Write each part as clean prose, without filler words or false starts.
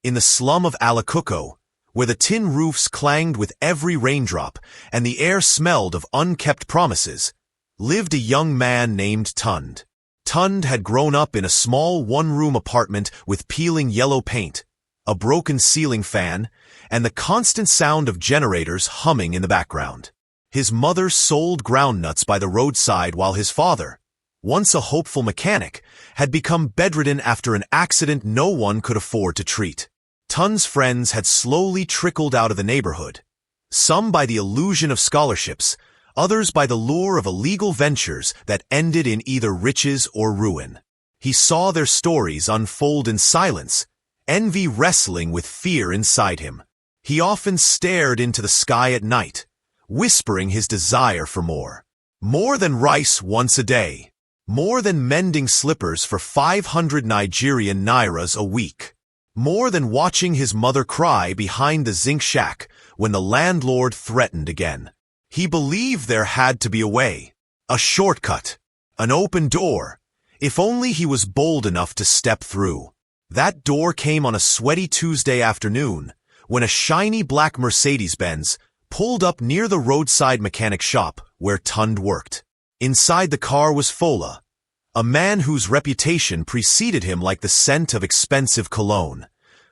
In the slum of Alacuco, where the tin roofs clanged with every raindrop and the air smelled of unkept promises, lived a young man named Tund. Tund had grown up in a small one-room apartment with peeling yellow paint, a broken ceiling fan, and the constant sound of generators humming in the background. His mother sold groundnuts by the roadside while his father, once a hopeful mechanic, had become bedridden after an accident no one could afford to treat. Tund's friends had slowly trickled out of the neighborhood, some by the illusion of scholarships, others by the lure of illegal ventures that ended in either riches or ruin. He saw their stories unfold in silence, envy wrestling with fear inside him. He often stared into the sky at night, whispering his desire for more. More than rice once a day. More than mending slippers for 500 Nigerian nairas a week. More than watching his mother cry behind the zinc shack when the landlord threatened again. He believed there had to be a way, a shortcut, an open door, if only he was bold enough to step through. That door came on a sweaty Tuesday afternoon, when a shiny black Mercedes-Benz pulled up near the roadside mechanic shop where Tund worked. Inside the car was Fola, a man whose reputation preceded him like the scent of expensive cologne,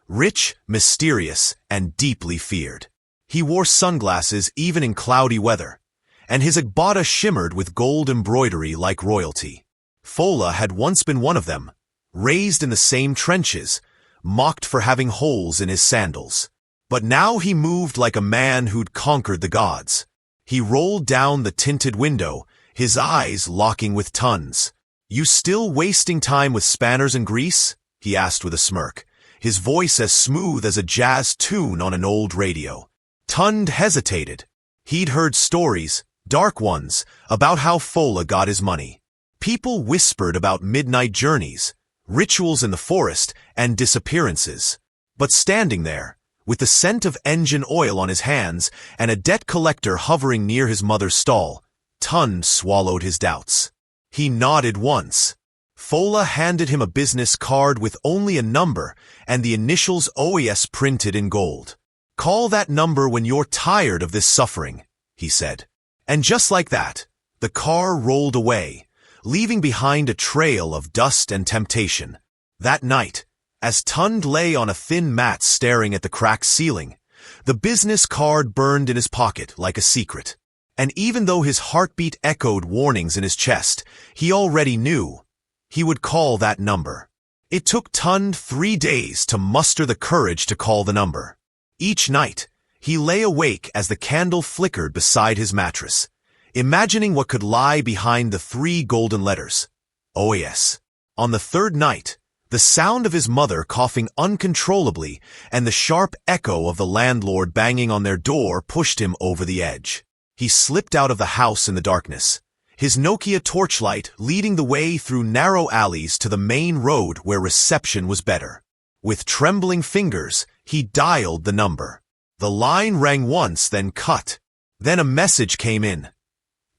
rich, mysterious, and deeply feared. He wore sunglasses even in cloudy weather, and his agbada shimmered with gold embroidery like royalty. Fola had once been one of them, raised in the same trenches, mocked for having holes in his sandals. But now he moved like a man who'd conquered the gods. He rolled down the tinted window, his eyes locking with Tund's. "You still wasting time with spanners and grease?" he asked with a smirk, his voice as smooth as a jazz tune on an old radio. Tund hesitated. He'd heard stories, dark ones, about how Fola got his money. People whispered about midnight journeys, rituals in the forest, and disappearances. But standing there, with the scent of engine oil on his hands and a debt collector hovering near his mother's stall, Tund swallowed his doubts. He nodded once. Fola handed him a business card with only a number and the initials OES printed in gold. "Call that number when you're tired of this suffering," he said. And just like that, the car rolled away, leaving behind a trail of dust and temptation. That night, as Tund lay on a thin mat staring at the cracked ceiling, the business card burned in his pocket like a secret. And even though his heartbeat echoed warnings in his chest, he already knew he would call that number. It took Tund 3 days to muster the courage to call the number. Each night, he lay awake as the candle flickered beside his mattress, imagining what could lie behind the 3 golden letters. OES. On the 3rd night, the sound of his mother coughing uncontrollably and the sharp echo of the landlord banging on their door pushed him over the edge. He slipped out of the house in the darkness, his Nokia torchlight leading the way through narrow alleys to the main road where reception was better. With trembling fingers, he dialed the number. The line rang once, then cut. Then a message came in.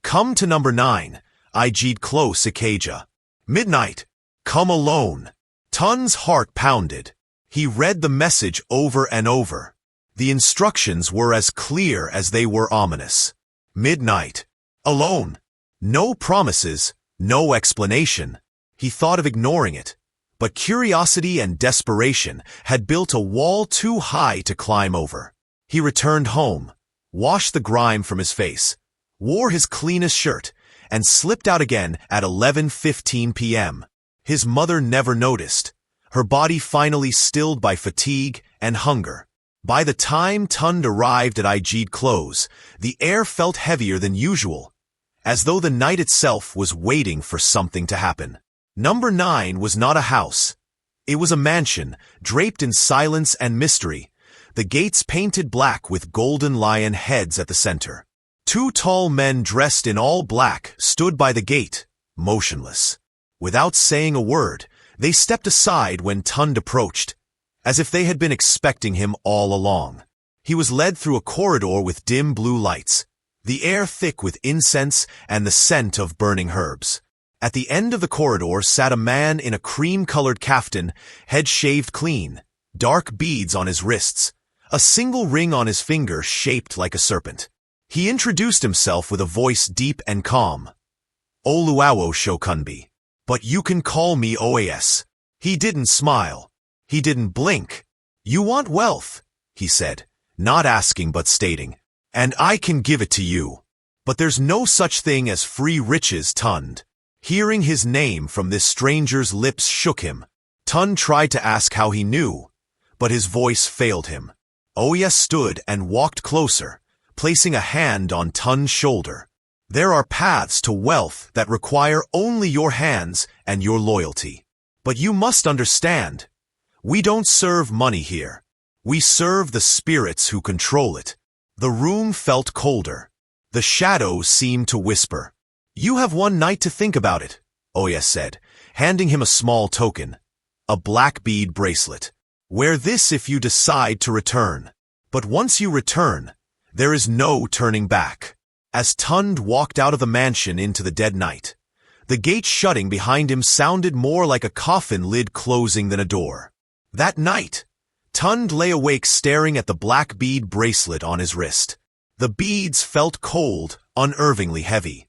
"Come to number 9, Ijed close Ikeja. Midnight. Come alone." Tund's heart pounded. He read the message over and over. The instructions were as clear as they were ominous. Midnight. Alone. No promises, no explanation. He thought of ignoring it, but curiosity and desperation had built a wall too high to climb over. He returned home, washed the grime from his face, wore his cleanest shirt, and slipped out again at 11:15 p.m. His mother never noticed, her body finally stilled by fatigue and hunger. By the time Tund arrived at Ijed Close, the air felt heavier than usual, as though the night itself was waiting for something to happen. Number 9 was not a house. It was a mansion, draped in silence and mystery, the gates painted black with golden lion heads at the center. 2 tall men dressed in all black stood by the gate, motionless. Without saying a word, they stepped aside when Tund approached, as if they had been expecting him all along. He was led through a corridor with dim blue lights, the air thick with incense and the scent of burning herbs. At the end of the corridor sat a man in a cream-colored kaftan, head shaved clean, dark beads on his wrists, a single ring on his finger shaped like a serpent. He introduced himself with a voice deep and calm. Oluwawo Shokunbi. But you can call me OAS. He didn't smile. He didn't blink. You want wealth, he said, not asking but stating. And I can give it to you. But there's no such thing as free riches, Tund. Hearing his name from this stranger's lips shook him. Tund tried to ask how he knew, but his voice failed him. Oya stood and walked closer, placing a hand on Tund's shoulder. There are paths to wealth that require only your hands and your loyalty. But you must understand, we don't serve money here. We serve the spirits who control it. The room felt colder. The shadows seemed to whisper. You have one night to think about it, Oya said, handing him a small token. A black bead bracelet. Wear this if you decide to return. But once you return, there is no turning back. As Tund walked out of the mansion into the dead night, the gate shutting behind him sounded more like a coffin lid closing than a door. That night, Tund lay awake staring at the black bead bracelet on his wrist. The beads felt cold, unnervingly heavy,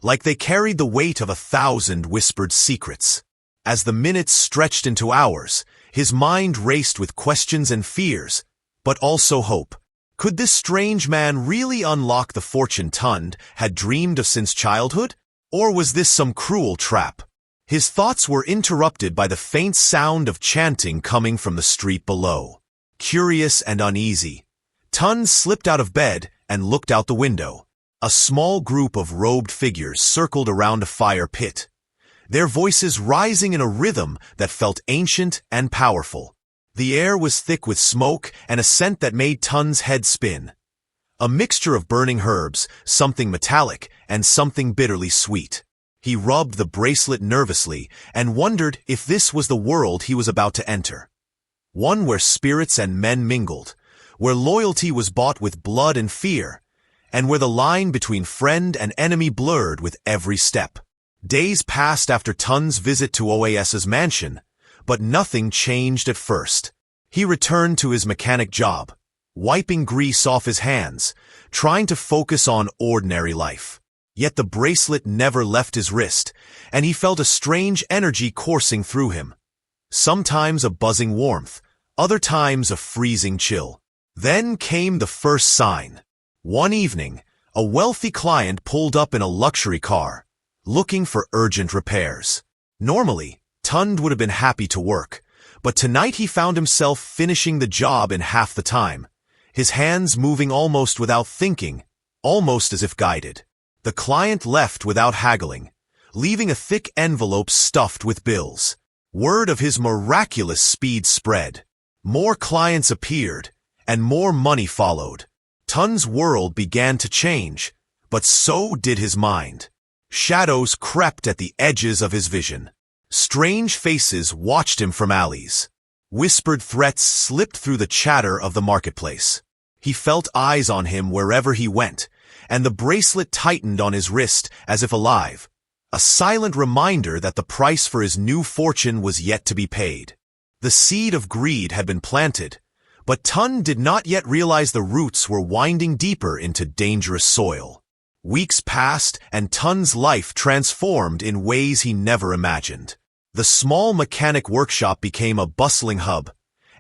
like they carried the weight of 1,000 whispered secrets. As the minutes stretched into hours, his mind raced with questions and fears, but also hope. Could this strange man really unlock the fortune Tund had dreamed of since childhood? Or was this some cruel trap? His thoughts were interrupted by the faint sound of chanting coming from the street below. Curious and uneasy, Tund slipped out of bed and looked out the window. A small group of robed figures circled around a fire pit, their voices rising in a rhythm that felt ancient and powerful. The air was thick with smoke and a scent that made Tund's head spin. A mixture of burning herbs, something metallic, and something bitterly sweet. He rubbed the bracelet nervously and wondered if this was the world he was about to enter. One where spirits and men mingled, where loyalty was bought with blood and fear, and where the line between friend and enemy blurred with every step. Days passed after Tund's visit to OAS's mansion, but nothing changed at first. He returned to his mechanic job, wiping grease off his hands, trying to focus on ordinary life. Yet the bracelet never left his wrist, and he felt a strange energy coursing through him. Sometimes a buzzing warmth, other times a freezing chill. Then came the first sign. One evening, a wealthy client pulled up in a luxury car, looking for urgent repairs. Normally, Tund would have been happy to work, but tonight he found himself finishing the job in half the time, his hands moving almost without thinking, almost as if guided. The client left without haggling, leaving a thick envelope stuffed with bills. Word of his miraculous speed spread. More clients appeared, and more money followed. Tund's world began to change, but so did his mind. Shadows crept at the edges of his vision. Strange faces watched him from alleys. Whispered threats slipped through the chatter of the marketplace. He felt eyes on him wherever he went, and the bracelet tightened on his wrist as if alive, a silent reminder that the price for his new fortune was yet to be paid. The seed of greed had been planted, but Tund did not yet realize the roots were winding deeper into dangerous soil. Weeks passed, and Tund's life transformed in ways he never imagined. The small mechanic workshop became a bustling hub,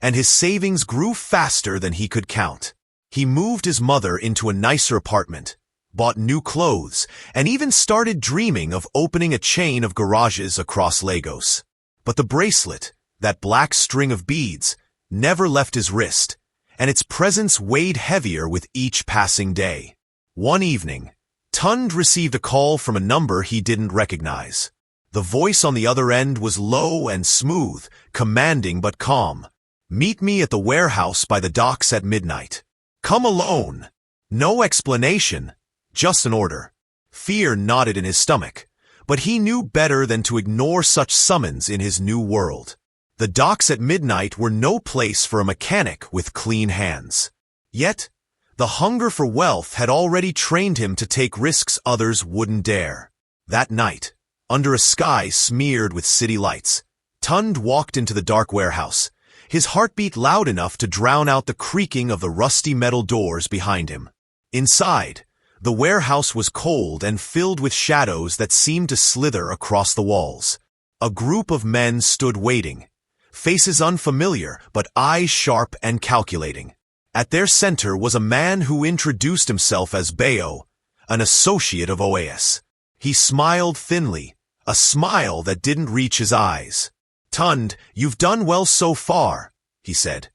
and his savings grew faster than he could count. He moved his mother into a nicer apartment, bought new clothes, and even started dreaming of opening a chain of garages across Lagos. But the bracelet, that black string of beads, never left his wrist, and its presence weighed heavier with each passing day. One evening, Tund received a call from a number he didn't recognize. The voice on the other end was low and smooth, commanding but calm. Meet me at the warehouse by the docks at midnight. Come alone. No explanation, just an order. Fear knotted in his stomach, but he knew better than to ignore such summons in his new world. The docks at midnight were no place for a mechanic with clean hands. Yet, the hunger for wealth had already trained him to take risks others wouldn't dare. That night, under a sky smeared with city lights, Tund walked into the dark warehouse, his heartbeat loud enough to drown out the creaking of the rusty metal doors behind him. Inside, the warehouse was cold and filled with shadows that seemed to slither across the walls. A group of men stood waiting, faces unfamiliar but eyes sharp and calculating. At their center was a man who introduced himself as Bayo, an associate of Oas. He smiled thinly, a smile that didn't reach his eyes. "Tund, you've done well so far," he said.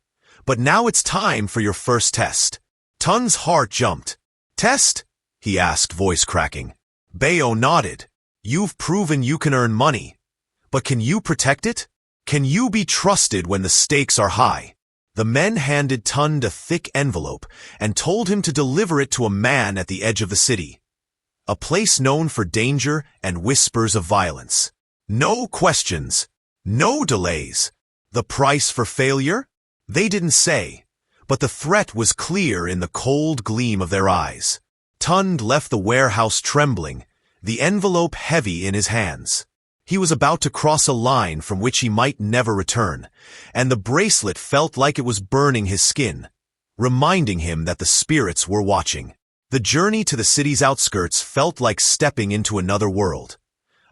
"But now it's time for your first test." Tund's heart jumped. "Test?" he asked, voice cracking. Bayo nodded. "You've proven you can earn money. But can you protect it? Can you be trusted when the stakes are high?" The men handed Tund a thick envelope and told him to deliver it to a man at the edge of the city, a place known for danger and whispers of violence. No questions. No delays. The price for failure? They didn't say, but the threat was clear in the cold gleam of their eyes. Tund left the warehouse trembling, the envelope heavy in his hands. He was about to cross a line from which he might never return, and the bracelet felt like it was burning his skin, reminding him that the spirits were watching. The journey to the city's outskirts felt like stepping into another world.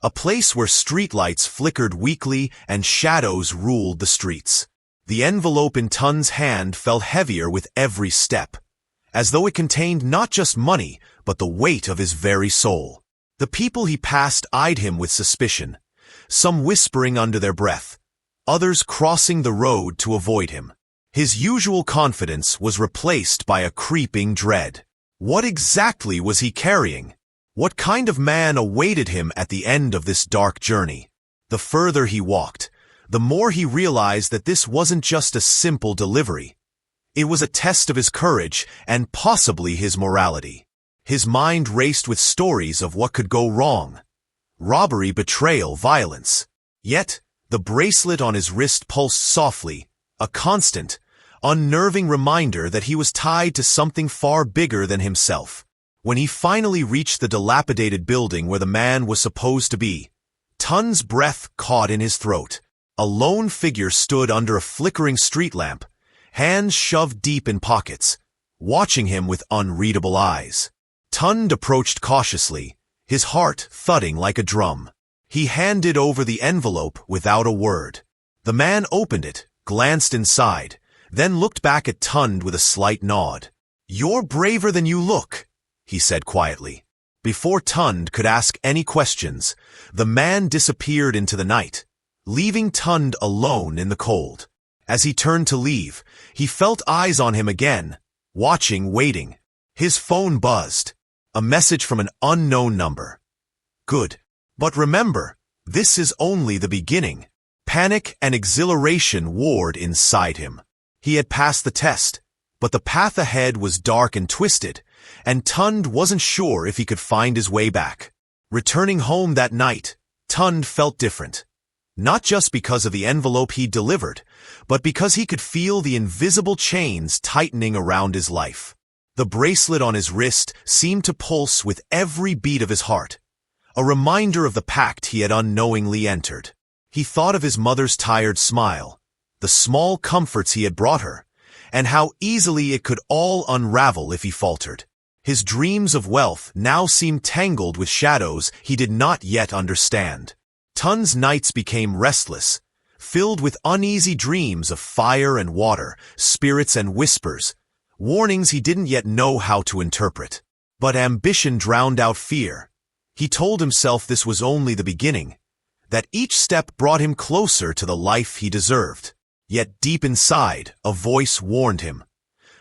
A place where streetlights flickered weakly and shadows ruled the streets. The envelope in Tund's hand felt heavier with every step, as though it contained not just money, but the weight of his very soul. The people he passed eyed him with suspicion, some whispering under their breath, others crossing the road to avoid him. His usual confidence was replaced by a creeping dread. What exactly was he carrying? What kind of man awaited him at the end of this dark journey? The further he walked, the more he realized that this wasn't just a simple delivery. It was a test of his courage and possibly his morality. His mind raced with stories of what could go wrong. Robbery, betrayal, violence. Yet, the bracelet on his wrist pulsed softly, a constant, unnerving reminder that he was tied to something far bigger than himself. When he finally reached the dilapidated building where the man was supposed to be, Tund's breath caught in his throat. A lone figure stood under a flickering street lamp, hands shoved deep in pockets, watching him with unreadable eyes. Tund approached cautiously, his heart thudding like a drum. He handed over the envelope without a word. The man opened it, glanced inside, then looked back at Tund with a slight nod. "You're braver than you look," he said quietly. Before Tund could ask any questions, the man disappeared into the night, leaving Tund alone in the cold. As he turned to leave, he felt eyes on him again, watching, waiting. His phone buzzed. A message from an unknown number. Good. But remember, this is only the beginning. Panic and exhilaration warred inside him. He had passed the test, but the path ahead was dark and twisted, and Tund wasn't sure if he could find his way back. Returning home that night, Tund felt different. Not just because of the envelope he'd delivered, but because he could feel the invisible chains tightening around his life. The bracelet on his wrist seemed to pulse with every beat of his heart, a reminder of the pact he had unknowingly entered. He thought of his mother's tired smile, the small comforts he had brought her, and how easily it could all unravel if he faltered. His dreams of wealth now seemed tangled with shadows he did not yet understand. Tund's nights became restless, filled with uneasy dreams of fire and water, spirits and whispers, warnings he didn't yet know how to interpret. But ambition drowned out fear. He told himself this was only the beginning, that each step brought him closer to the life he deserved. Yet deep inside, a voice warned him.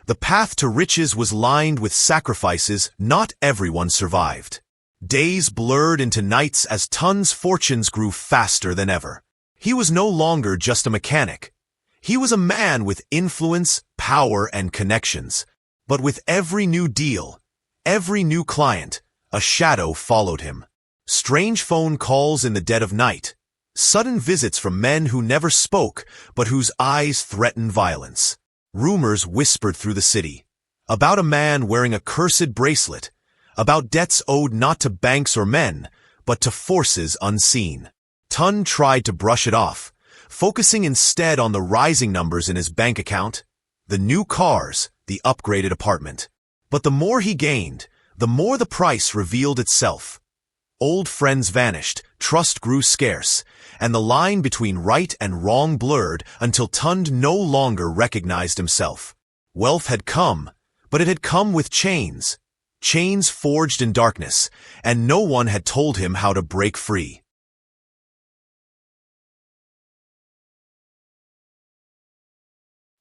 The path to riches was lined with sacrifices not everyone survived. Days blurred into nights as Tund's fortunes grew faster than ever. He was no longer just a mechanic. He was a man with influence, power, and connections. But with every new deal, every new client, a shadow followed him. Strange phone calls in the dead of night, sudden visits from men who never spoke but whose eyes threatened violence. Rumors whispered through the city, about a man wearing a cursed bracelet, about debts owed not to banks or men, but to forces unseen. Tund tried to brush it off, focusing instead on the rising numbers in his bank account, the new cars, the upgraded apartment. But the more he gained, the more the price revealed itself. Old friends vanished, trust grew scarce, and the line between right and wrong blurred until Tund no longer recognized himself. Wealth had come, but it had come with chains. Chains forged in darkness, and no one had told him how to break free.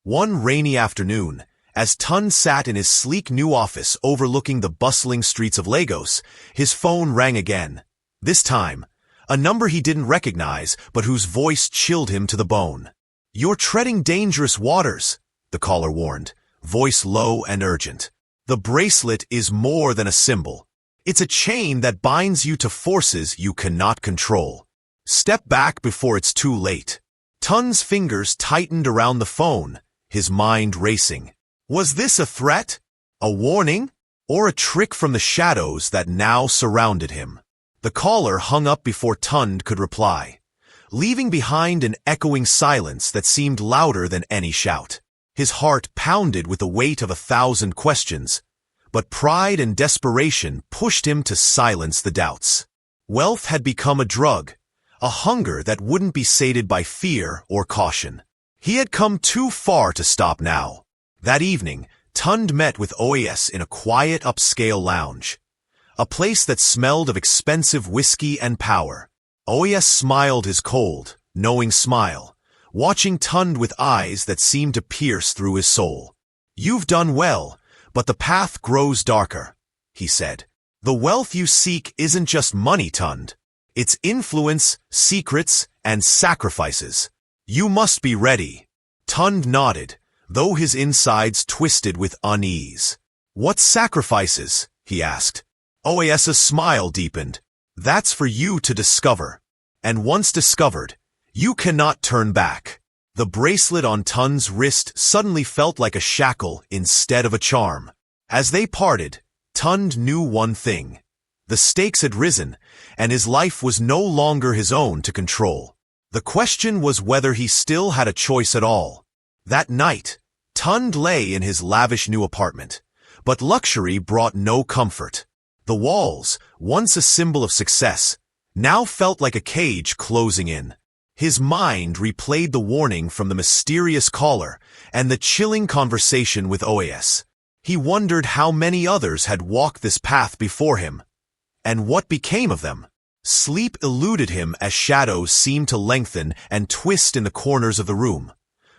One rainy afternoon, as Tund sat in his sleek new office overlooking the bustling streets of Lagos, his phone rang again. This time, a number he didn't recognize, but whose voice chilled him to the bone. "You're treading dangerous waters," the caller warned, voice low and urgent. "The bracelet is more than a symbol. It's a chain that binds you to forces you cannot control. Step back before it's too late." Tund's fingers tightened around the phone, his mind racing. Was this a threat, a warning, or a trick from the shadows that now surrounded him? The caller hung up before Tund could reply, leaving behind an echoing silence that seemed louder than any shout. His heart pounded with the weight of 1,000 questions, but pride and desperation pushed him to silence the doubts. Wealth had become a drug, a hunger that wouldn't be sated by fear or caution. He had come too far to stop now. That evening, Tund met with OAS in a quiet upscale lounge, a place that smelled of expensive whiskey and power. OAS smiled his cold, knowing smile, watching Tund with eyes that seemed to pierce through his soul. "You've done well, but the path grows darker," he said. "The wealth you seek isn't just money, Tund. It's influence, secrets, and sacrifices. You must be ready." Tund nodded, though his insides twisted with unease. "What sacrifices?" he asked. OAS's smile deepened. "That's for you to discover. And once discovered, you cannot turn back." The bracelet on Tund's wrist suddenly felt like a shackle instead of a charm. As they parted, Tund knew one thing. The stakes had risen, and his life was no longer his own to control. The question was whether he still had a choice at all. That night, Tund lay in his lavish new apartment, but luxury brought no comfort. The walls, once a symbol of success, now felt like a cage closing in. His mind replayed the warning from the mysterious caller and the chilling conversation with OAS. He wondered how many others had walked this path before him, and what became of them. Sleep eluded him as shadows seemed to lengthen and twist in the corners of the room,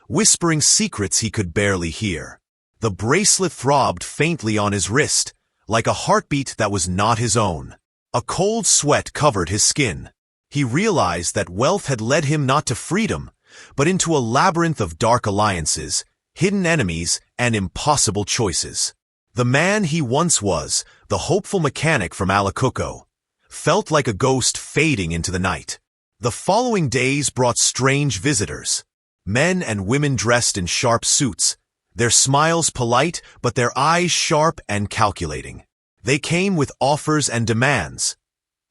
whispering secrets he could barely hear. The bracelet throbbed faintly on his wrist, like a heartbeat that was not his own. A cold sweat covered his skin. He realized that wealth had led him not to freedom, but into a labyrinth of dark alliances, hidden enemies, and impossible choices. The man he once was, the hopeful mechanic from Alacoco, felt like a ghost fading into the night. The following days brought strange visitors. Men and women dressed in sharp suits, their smiles polite but their eyes sharp and calculating. They came with offers and demands.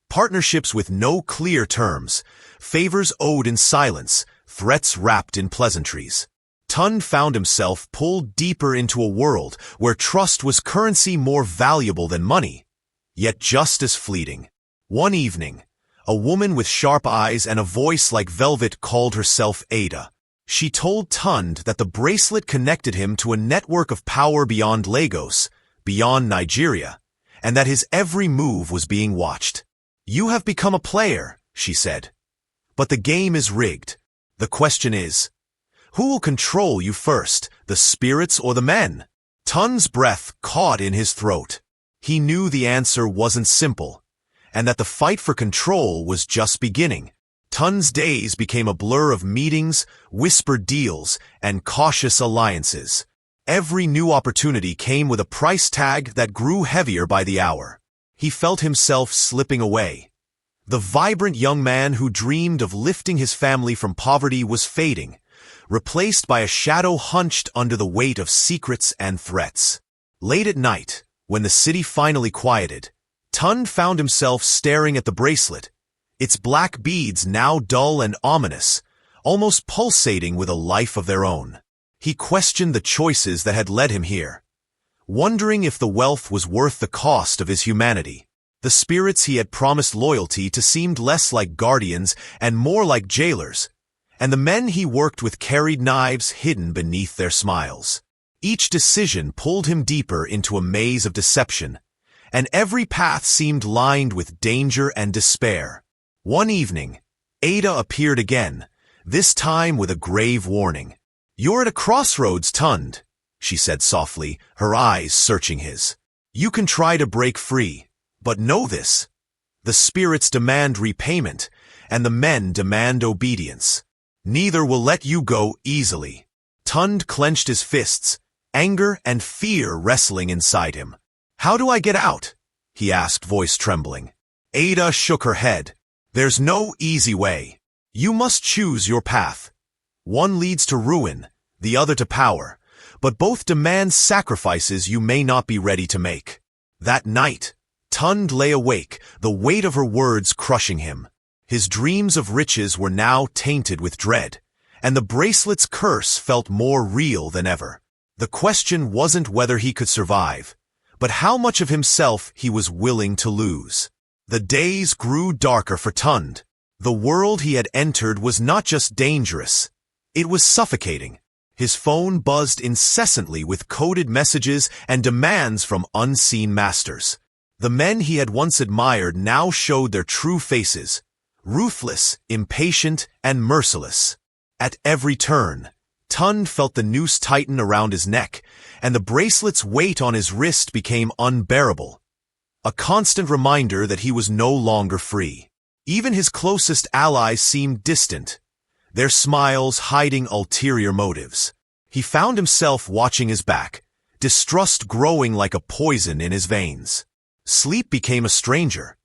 Partnerships with no clear terms, favors owed in silence, threats wrapped in pleasantries. Tund found himself pulled deeper into a world where trust was currency more valuable than money, yet just as fleeting. One evening, a woman with sharp eyes and a voice like velvet called herself Ada. She told Tund that the bracelet connected him to a network of power beyond Lagos, beyond Nigeria, and that his every move was being watched. "You have become a player," she said. "But the game is rigged. The question is, who will control you first, the spirits or the men?" Tund's breath caught in his throat. He knew the answer wasn't simple, and that the fight for control was just beginning. Tund's days became a blur of meetings, whispered deals, and cautious alliances. Every new opportunity came with a price tag that grew heavier by the hour. He felt himself slipping away. The vibrant young man who dreamed of lifting his family from poverty was fading, replaced by a shadow hunched under the weight of secrets and threats. Late at night, when the city finally quieted, Tund found himself staring at the bracelet, its black beads now dull and ominous, almost pulsating with a life of their own. He questioned the choices that had led him here, wondering if the wealth was worth the cost of his humanity. The spirits he had promised loyalty to seemed less like guardians and more like jailers, and the men he worked with carried knives hidden beneath their smiles. Each decision pulled him deeper into a maze of deception, and every path seemed lined with danger and despair. One evening, Ada appeared again, this time with a grave warning. "You're at a crossroads, Tund," she said softly, her eyes searching his. "You can try to break free, but know this. The spirits demand repayment, and the men demand obedience. Neither will let you go easily." Tund clenched his fists, anger and fear wrestling inside him. "How do I get out?" he asked, voice trembling. Ada shook her head. "There's no easy way. You must choose your path. One leads to ruin, the other to power, but both demand sacrifices you may not be ready to make." That night, Tund lay awake, the weight of her words crushing him. His dreams of riches were now tainted with dread, and the bracelet's curse felt more real than ever. The question wasn't whether he could survive, but how much of himself he was willing to lose. The days grew darker for Tund. The world he had entered was not just dangerous, it was suffocating. His phone buzzed incessantly with coded messages and demands from unseen masters. The men he had once admired now showed their true faces, ruthless, impatient, and merciless. At every turn, Tund felt the noose tighten around his neck, and the bracelet's weight on his wrist became unbearable, a constant reminder that he was no longer free. Even his closest allies seemed distant, their smiles hiding ulterior motives. He found himself watching his back, distrust growing like a poison in his veins. Sleep became a stranger,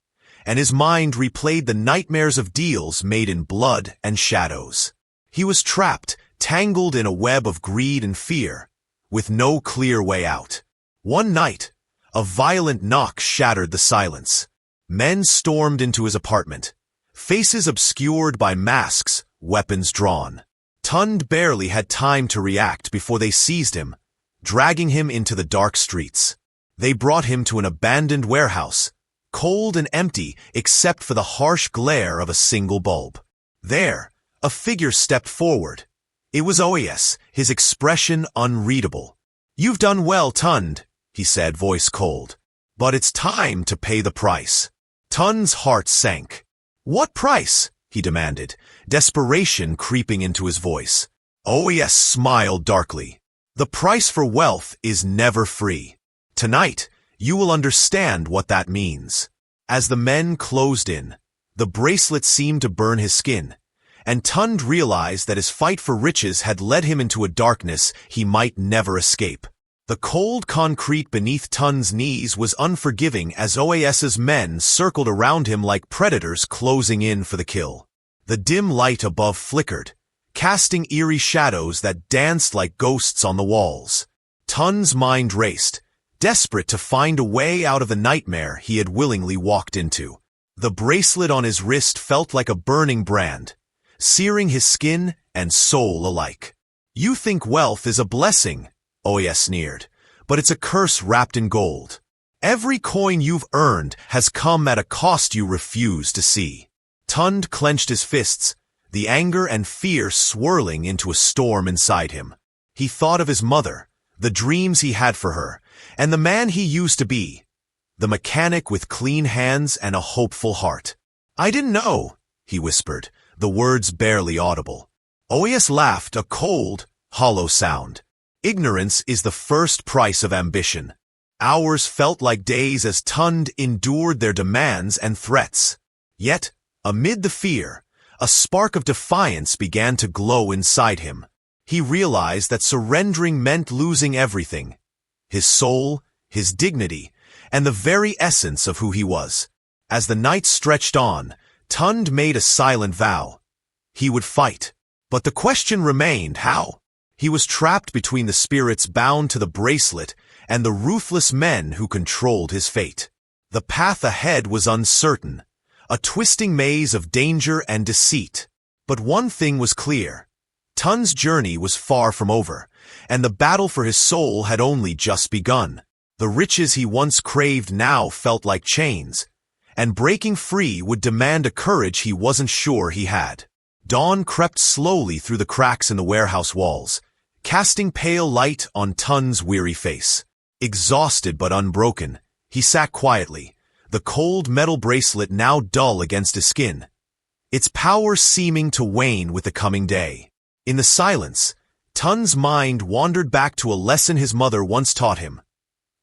and his mind replayed the nightmares of deals made in blood and shadows. He was trapped, tangled in a web of greed and fear, with no clear way out. One night, a violent knock shattered the silence. Men stormed into his apartment, faces obscured by masks, weapons drawn. Tund barely had time to react before they seized him, dragging him into the dark streets. They brought him to an abandoned warehouse, cold and empty except for the harsh glare of a single bulb. There, a figure stepped forward. It was Oes, his expression unreadable. "You've done well, Tund," he said, voice cold. "But it's time to pay the price." Tund's heart sank. "What price?" he demanded, desperation creeping into his voice. Oes smiled darkly. "The price for wealth is never free. Tonight, you will understand what that means." As the men closed in, the bracelet seemed to burn his skin, and Tund realized that his fight for riches had led him into a darkness he might never escape. The cold concrete beneath Tund's knees was unforgiving as Oas's men circled around him like predators closing in for the kill. The dim light above flickered, casting eerie shadows that danced like ghosts on the walls. Tund's mind raced, desperate to find a way out of the nightmare he had willingly walked into. The bracelet on his wrist felt like a burning brand, searing his skin and soul alike. "You think wealth is a blessing," Oes sneered, "but it's a curse wrapped in gold. Every coin you've earned has come at a cost you refuse to see." Tund clenched his fists, the anger and fear swirling into a storm inside him. He thought of his mother, the dreams he had for her, and the man he used to be, the mechanic with clean hands and a hopeful heart. "I didn't know," he whispered, the words barely audible. Oes laughed, a cold, hollow sound. "Ignorance is the first price of ambition." Hours felt like days as Tund endured their demands and threats. Yet, amid the fear, a spark of defiance began to glow inside him. He realized that surrendering meant losing everything: his soul, his dignity, and the very essence of who he was. As the night stretched on, Tund made a silent vow. He would fight. But the question remained, how? He was trapped between the spirits bound to the bracelet and the ruthless men who controlled his fate. The path ahead was uncertain, a twisting maze of danger and deceit. But one thing was clear. Tun's journey was far from over, and the battle for his soul had only just begun. The riches he once craved now felt like chains, and breaking free would demand a courage he wasn't sure he had. Dawn crept slowly through the cracks in the warehouse walls, casting pale light on Tun's weary face. Exhausted but unbroken, he sat quietly, the cold metal bracelet now dull against his skin, its power seeming to wane with the coming day. In the silence, Tun's mind wandered back to a lesson his mother once taught him.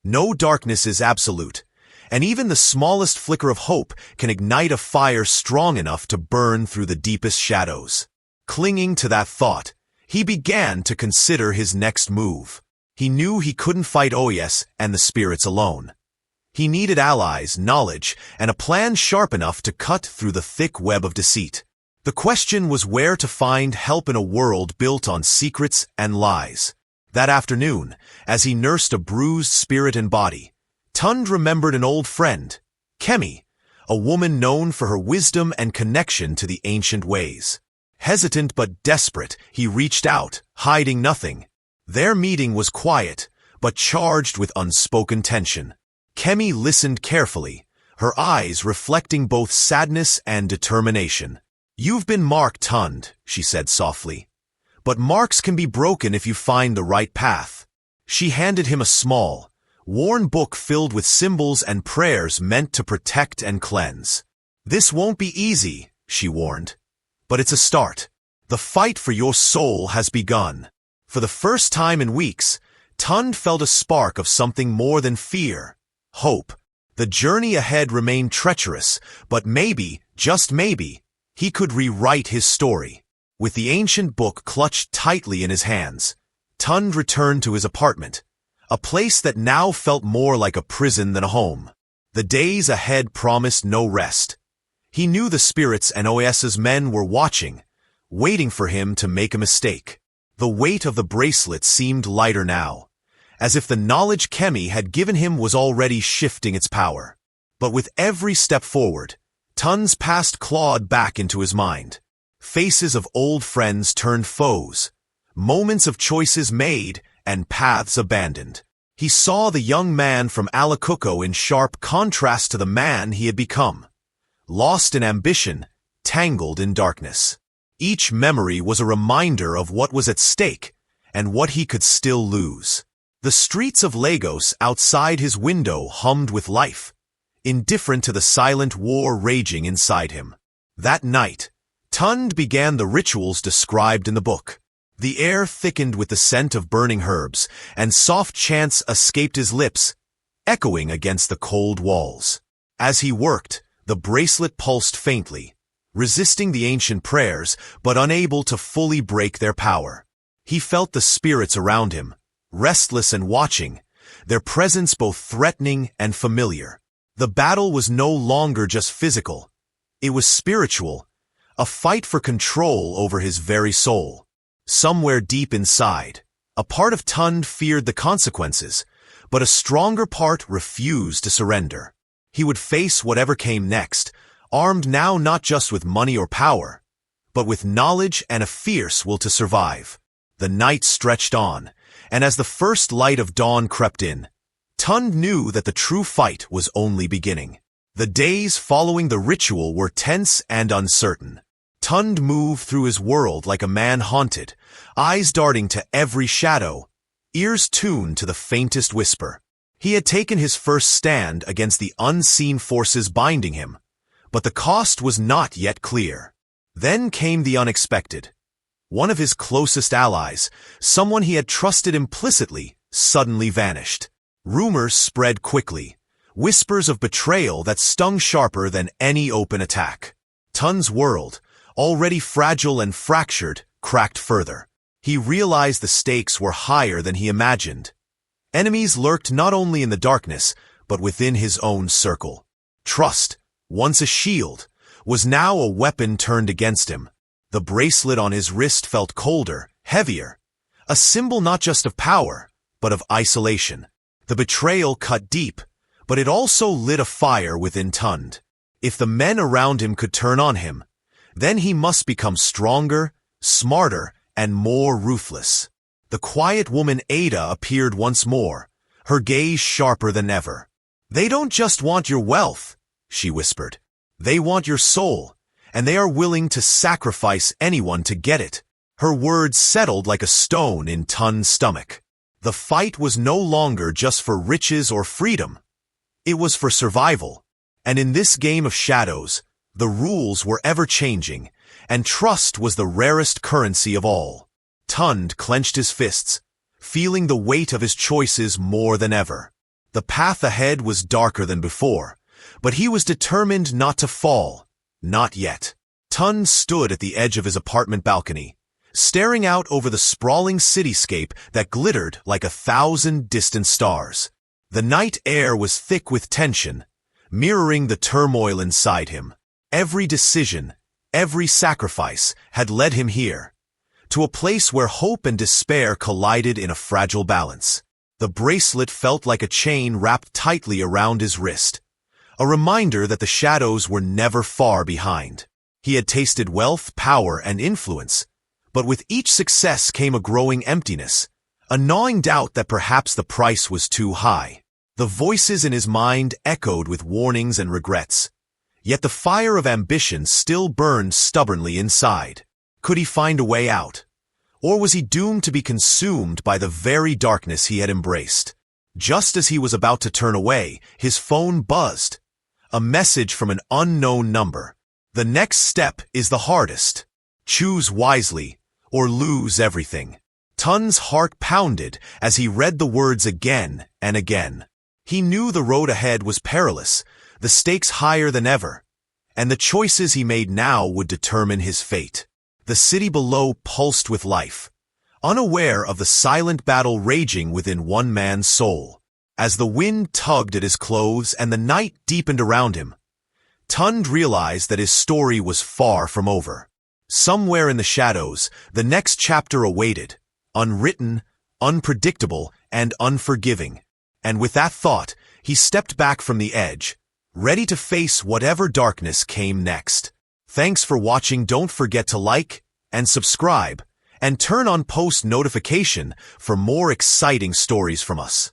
No darkness is absolute, and even the smallest flicker of hope can ignite a fire strong enough to burn through the deepest shadows. Clinging to that thought, he began to consider his next move. He knew he couldn't fight Oyes and the spirits alone. He needed allies, knowledge, and a plan sharp enough to cut through the thick web of deceit. The question was where to find help in a world built on secrets and lies. That afternoon, as he nursed a bruised spirit and body, Tund remembered an old friend, Kemi, a woman known for her wisdom and connection to the ancient ways. Hesitant but desperate, he reached out, hiding nothing. Their meeting was quiet, but charged with unspoken tension. Kemi listened carefully, her eyes reflecting both sadness and determination. "You've been marked, Tund," she said softly. "But marks can be broken if you find the right path." She handed him a small, worn book filled with symbols and prayers meant to protect and cleanse. "This won't be easy," she warned. "But it's a start. The fight for your soul has begun." For the first time in weeks, Tund felt a spark of something more than fear. Hope. The journey ahead remained treacherous, but maybe, just maybe, he could rewrite his story. With the ancient book clutched tightly in his hands, Tund returned to his apartment, a place that now felt more like a prison than a home. The days ahead promised no rest. He knew the spirits and Oyes's men were watching, waiting for him to make a mistake. The weight of the bracelet seemed lighter now, as if the knowledge Kemi had given him was already shifting its power. But with every step forward, Tund's past clawed back into his mind. Faces of old friends turned foes, moments of choices made and paths abandoned. He saw the young man from Alacuco in sharp contrast to the man he had become, lost in ambition, tangled in darkness. Each memory was a reminder of what was at stake and what he could still lose. The streets of Lagos outside his window hummed with life, indifferent to the silent war raging inside him. That night, Tund began the rituals described in the book. The air thickened with the scent of burning herbs, and soft chants escaped his lips, echoing against the cold walls. As he worked, the bracelet pulsed faintly, resisting the ancient prayers, but unable to fully break their power. He felt the spirits around him, restless and watching, their presence both threatening and familiar. The battle was no longer just physical. It was spiritual, a fight for control over his very soul. Somewhere deep inside, a part of Tund feared the consequences, but a stronger part refused to surrender. He would face whatever came next, armed now not just with money or power, but with knowledge and a fierce will to survive. The night stretched on, and as the first light of dawn crept in, Tund knew that the true fight was only beginning. The days following the ritual were tense and uncertain. Tund moved through his world like a man haunted, eyes darting to every shadow, ears tuned to the faintest whisper. He had taken his first stand against the unseen forces binding him, but the cost was not yet clear. Then came the unexpected. One of his closest allies, someone he had trusted implicitly, suddenly vanished. Rumors spread quickly, whispers of betrayal that stung sharper than any open attack. Tund's world, already fragile and fractured, cracked further. He realized the stakes were higher than he imagined. Enemies lurked not only in the darkness, but within his own circle. Trust, once a shield, was now a weapon turned against him. The bracelet on his wrist felt colder, heavier, a symbol not just of power, but of isolation. The betrayal cut deep, but it also lit a fire within Tund. If the men around him could turn on him, Then he must become stronger, smarter, and more ruthless. The quiet woman Ada appeared once more, her gaze sharper than ever. "They don't just want your wealth," she whispered. "They want your soul, and they are willing to sacrifice anyone to get it." Her words settled like a stone in Tun's stomach. The fight was no longer just for riches or freedom. It was for survival. And in this game of shadows, the rules were ever-changing, and trust was the rarest currency of all. Tund clenched his fists, feeling the weight of his choices more than ever. The path ahead was darker than before, but he was determined not to fall. Not yet. Tund stood at the edge of his apartment balcony, staring out over the sprawling cityscape that glittered like 1,000 distant stars. The night air was thick with tension, mirroring the turmoil inside him. Every decision, every sacrifice had led him here, to a place where hope and despair collided in a fragile balance. The bracelet felt like a chain wrapped tightly around his wrist, a reminder that the shadows were never far behind. He had tasted wealth, power, and influence, but with each success came a growing emptiness, a gnawing doubt that perhaps the price was too high. The voices in his mind echoed with warnings and regrets, yet the fire of ambition still burned stubbornly inside. Could he find a way out? Or was he doomed to be consumed by the very darkness he had embraced? Just as he was about to turn away, his phone buzzed. A message from an unknown number. "The next step is the hardest. Choose wisely, or lose everything." Tun's heart pounded as he read the words again and again. He knew the road ahead was perilous, the stakes higher than ever, and the choices he made now would determine his fate. The city below pulsed with life, unaware of the silent battle raging within one man's soul. As the wind tugged at his clothes and the night deepened around him, Tund realized that his story was far from over. Somewhere in the shadows, the next chapter awaited, unwritten, unpredictable, and unforgiving. And with that thought, he stepped back from the edge, ready to face whatever darkness came next. Thanks for watching. Don't forget to like and subscribe, and turn on post notification for more exciting stories from us.